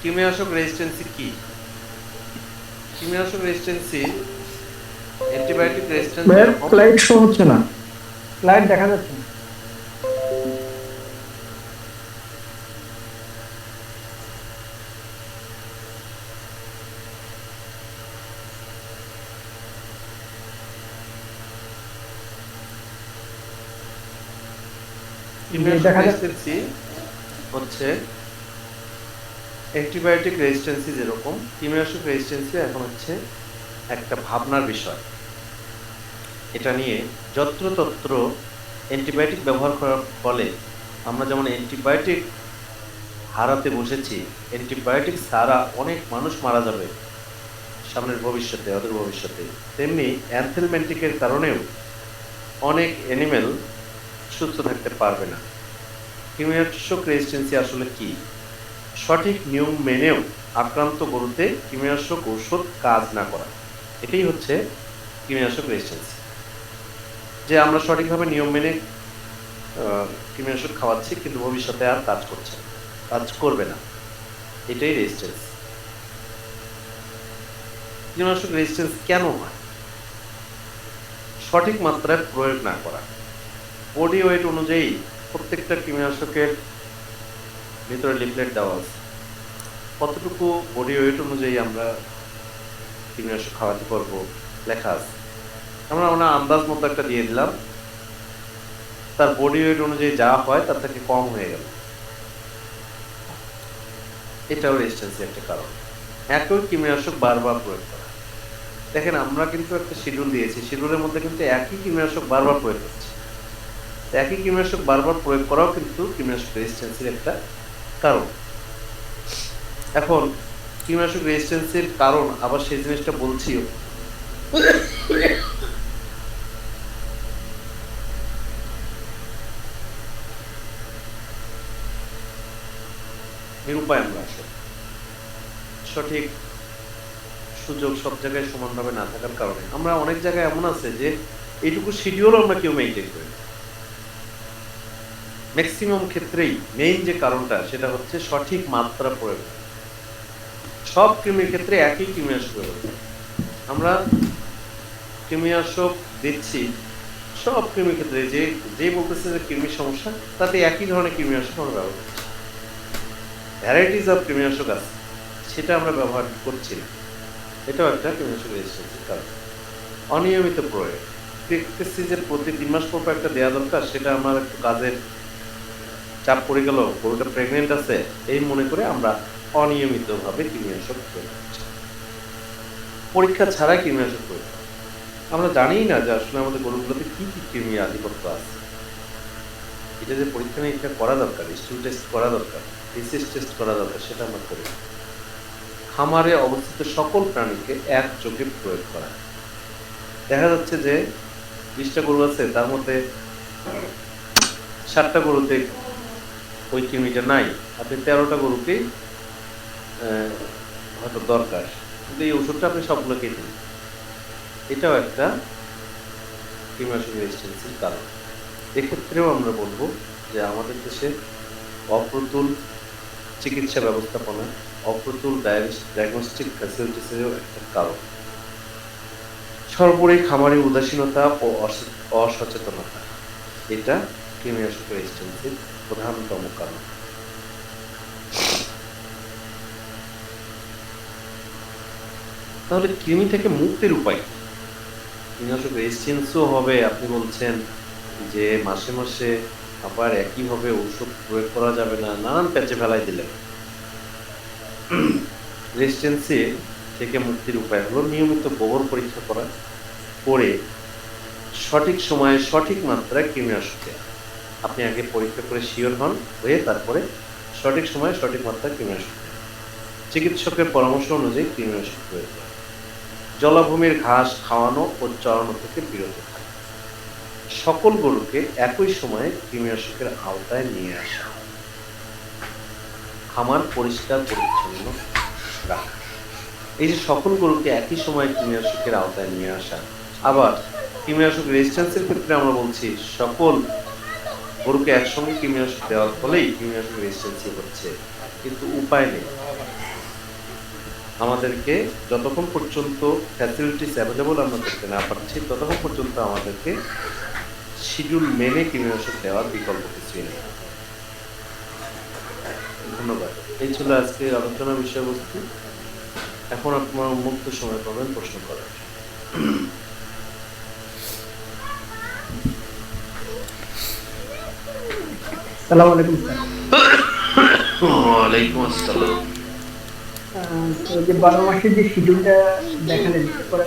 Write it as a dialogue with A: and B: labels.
A: কৃমিনাশক রেজিস্ট্যান্সি কি? কৃমিনাশক রেজিস্ট্যান্সি অ্যান্টিবায়োটিক রেজিস্ট্যান্স
B: ভাইয়া
A: যেরকম।
B: স্লাইড শো হচ্ছে না, স্লাইড দেখা যাচ্ছে না। জি,
A: কৃমিনাশক
B: দেখা যাচ্ছে।
A: রেজিস্ট্যান্সি হচ্ছে অ্যান্টিবায়োটিক রেজিস্ট্যান্সি যেরকম, কৃমিনাশক রেজিস্ট্যান্সি এখন হচ্ছে একটা ভাবনার বিষয়। এটা নিয়ে যত্রতত্র অ্যান্টিবায়োটিক ব্যবহার করার ফলে আমরা যেমন অ্যান্টিবায়োটিক হারাতে বসেছি, অ্যান্টিবায়োটিক ছাড়া অনেক মানুষ মারা যাবে সামনের ভবিষ্যতে, অদূর ভবিষ্যতে, তেমনি অ্যানথেলমেন্টিকের কারণেও অনেক অ্যানিমেল সুস্থ থাকতে পারবে না। কৃমিনাশক রেজিস্ট্যান্সি আসলে কি? সঠিক নিয়ম মেনেও আক্রান্ত গরুতে কৃমিনাশক ঔষধ কাজ না করা, এটাই হচ্ছে কৃমিনাশক রেজিস্ট্যান্সি। যে আমরা সঠিকভাবে নিয়ম মেনে কৃমিনাশক খাওয়াচ্ছি কিন্তু ভবিষ্যতে আর কাজ করছে না, কাজ করবে না, এটাই রেজিস্ট্যান্স। কৃমিনাশক রেজিস্ট্যান্স কেন হয়? সঠিক মাত্রায় প্রয়োগ না করা। বডি ওয়েট অনুযায়ী প্রত্যেকটা কৃমিনাশকের ভিতরে লিফলেট দেওয়া আছে, কতটুকু বডি ওয়েট অনুযায়ী আমরা কীটনাশক খাওয়াতে পারবো লেখা আছে। আমরা আন্দাজ মতো একটা দিয়ে দিলাম, তার বডি ওয়েট অনুযায়ী যা হয় তার থেকে কম হয়ে গেল, এটাও রেজিস্ট্যান্সি একটা কারণ। একই কীটনাশক বারবার প্রয়োগ করা। দেখেন আমরা কিন্তু একটা শিডিউল দিয়েছি, শিডিউলের মধ্যে কিন্তু একই কীটনাশক বারবার প্রয়োগ করছি। একই কীটনাশক বারবার প্রয়োগ করাও কিন্তু কীটনাশক রেজিস্ট্যান্সির একটা কারণ। এখন কীটনাশক রেজিস্ট্যান্সির কারণ আবার সেই জিনিসটা বলছিও, নিরূপায়ণ আসে। সঠিক সুযোগ সব জায়গায় সমানভাবে না থাকার কারণে আমরা অনেক জায়গায় এমন আছে যে এইটুকু শিডিউল আমরা কেউ মেনটেন করি। ম্যাক্সিমাম ক্ষেত্রেই মেইন যে কারণটা সেটা হচ্ছে সঠিক মাত্রা প্রয়োগ। সব কৃমির ক্ষেত্রে একই কৃমিনাশক প্রয়োগ। আমরা কৃমিনাশক দিচ্ছি সব কৃমির ক্ষেত্রে, যে যে বলতেছে যে কৃমির সমস্যা তাতে একই ধরনের কৃমিনাশক আমরা ব্যবহার করছি। ভ্যারাইটিস অফ কৃমিনাশক আছে, সেটা আমরা ব্যবহার করছি না, এটাও একটা কৃমিনাশক রেজিস্ট্যান্সির কারণ। অনিয়মিত প্রয়োগ, দেখতেছি যে প্রতি 3 মাস পর একটা দেওয়া দরকার, সেটা আমার একটু কাজের চাপ পড়ে গেল, গরুটা প্রেগনেন্ট আছে এই মনে করে আমরা অনিয়মিতভাবে কীটনাশক প্রয়োগ করছি। পরীক্ষা ছাড়াই কীটনাশক প্রয়োগ, আমরা জানিই না যে আসলে আমাদের গরুগুলোতে কি কি কৃমি আধিপত্য আছে। এটা যে পরীক্ষা নিরীক্ষা করা দরকার, স্টুল টেস্ট করা দরকার, ডিসিজ টেস্ট করা দরকার, সেটা আমরা করি না। খামারে অবস্থিত সকল প্রাণীকে একযোগে প্রয়োগ করা। দেখা যাচ্ছে যে 20টা গরু আছে, তার মধ্যে 7টা গরুতে ওই কৃমিটা নাই, আপনি 13টা গরুকেই হয়তো দরকার, কিন্তু এই ওষুধটা আপনি সবগুলোকেই দিন, এটাও একটা কৃমিনাশক রেজিস্ট্যান্সির কারণ। এক্ষেত্রেও আমরা বলবো যে আমাদের দেশে অপ্রতুল চিকিৎসা ব্যবস্থাপনা, অপ্রতুল ডায়াগনস্টিক ফ্যাসিলিটিসেরও একটা কারণ। সর্বোপরি খামারি উদাসীনতা ও অসচেতনতা, এটা কৃমিনাশক রেজিস্ট্যান্সির প্রধানতম কারণ। তাহলে কৃমি থেকে মুক্তির উপায় কি? কীটনাশক রেজিস্ট্যান্সও হবে, আপনি বলছেন যে মাসে মাসে আবার একইভাবে ঔষধ প্রয়োগ করা যাবে না, নানান প্যাচে ফেলাই দিলেন। রেজিস্ট্যান্সি থেকে মুক্তির উপায় হলো নিয়মিত গোবর পরীক্ষা করা, করে সঠিক সময়ে সঠিক মাত্রায় কীটনাশক দেওয়া। আপনি আগে পরীক্ষা করে শিওর হন, হয়ে তারপরে সঠিক সময়ে সঠিক মাত্রায় কীটনাশক দেওয়া। চিকিৎসকের পরামর্শ অনুযায়ী কীটনাশক প্রয়োগ করা। জলাভূমির ঘাস খাওয়ানো ও চড়ানো থেকে বিরত থাকা। সকল গরুকে একই সময়ে কৃমিনাশকের আওতায় নিয়ে আসা। খামার পরিষ্কার পরিচ্ছন্ন রাখা। এই যে সকল গরুকে একই সময়ে কৃমিনাশকের আওতায় নিয়ে আসা, আবার কৃমিনাশক রেজিস্ট্যান্সের ক্ষেত্রে আমরা বলছি সকল গরুকে একসঙ্গে কৃমিনাশক দেওয়ার ফলেই কৃমিনাশক রেজিস্ট্যান্সি হচ্ছে, কিন্তু উপায় নেই। আমাদেরকে যতক্ষণ পর্যন্ত ফ্যাসিলিটিস অ্যাভেলেবল আমরা করতে না পারছি ততক্ষণ পর্যন্ত আমাদেরকে শিডিউল মেনে কৃমিনাশক দেওয়ার বিকল্প কিছুই নেই। ধন্যবাদ। এই ছিল আজকের আলোচনার বিষয়বস্তু। এখন আপনার মুক্ত সময় পাবেন প্রশ্ন করার।
B: সালাম আলাইকুম স্যার।
A: ওয়ালাইকুম আসসালাম।
B: তো যে 12 মাসের যে শিডিউলটা দেখালেন, এরপরে